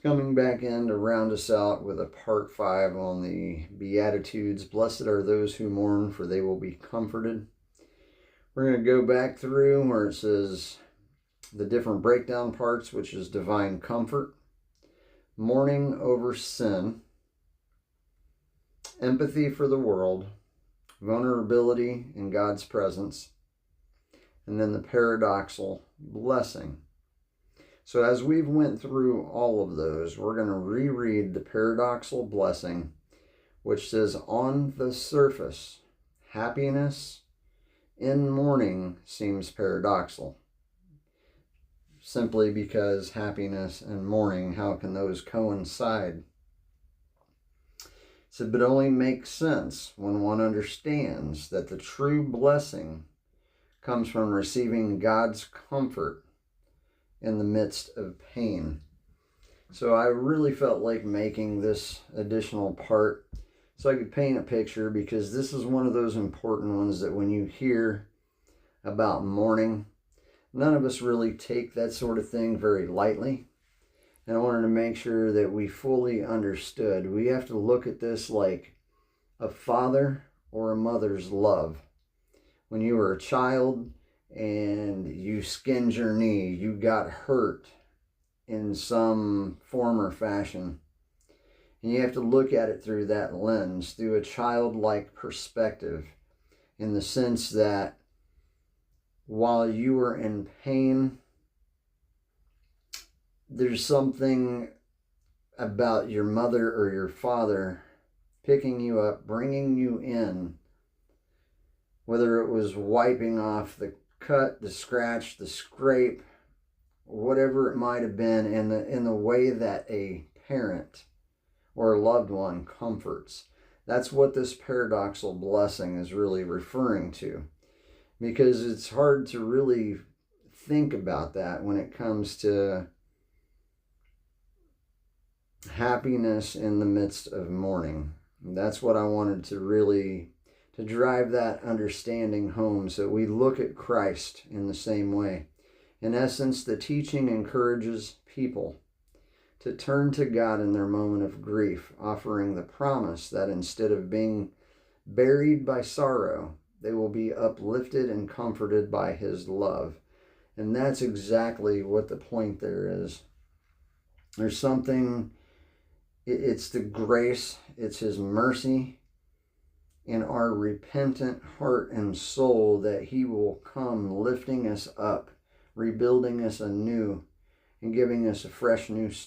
Coming back in to round us out with a part 5 on the Beatitudes. Blessed are those who mourn, for they will be comforted. We're going to go back through where it says the different breakdown parts, which is divine comfort, mourning over sin, empathy for the world, vulnerability in God's presence, and then the paradoxical blessing. So as we've went through all of those, we're going to reread the paradoxical blessing, which says, on the surface, happiness in mourning seems paradoxical. Simply because happiness and mourning, how can those coincide? So, but it only makes sense when one understands that the true blessing comes from receiving God's comfort in the midst of pain. So I really felt like making this additional part so I could paint a picture, because this is one of those important ones that when you hear about mourning, none of us really take that sort of thing very lightly. And I wanted to make sure that we fully understood. We have to look at this like a father or a mother's love. When you were a child and you skinned your knee, you got hurt in some form or fashion. And you have to look at it through that lens, through a childlike perspective, in the sense that while you were in pain, there's something about your mother or your father picking you up, bringing you in, whether it was wiping off the cut, the scratch, the scrape, whatever it might have been, in the way that a parent or a loved one comforts. That's what this paradoxical blessing is really referring to, because it's hard to really think about that when it comes to happiness in the midst of mourning. And that's what I wanted to really to drive that understanding home, so we look at Christ in the same way. In essence, the teaching encourages people to turn to God in their moment of grief, offering the promise that instead of being buried by sorrow, they will be uplifted and comforted by His love. And that's exactly what the point there is. There's something, it's the grace, it's His mercy in our repentant heart and soul that He will come lifting us up, rebuilding us anew, and giving us a fresh new start.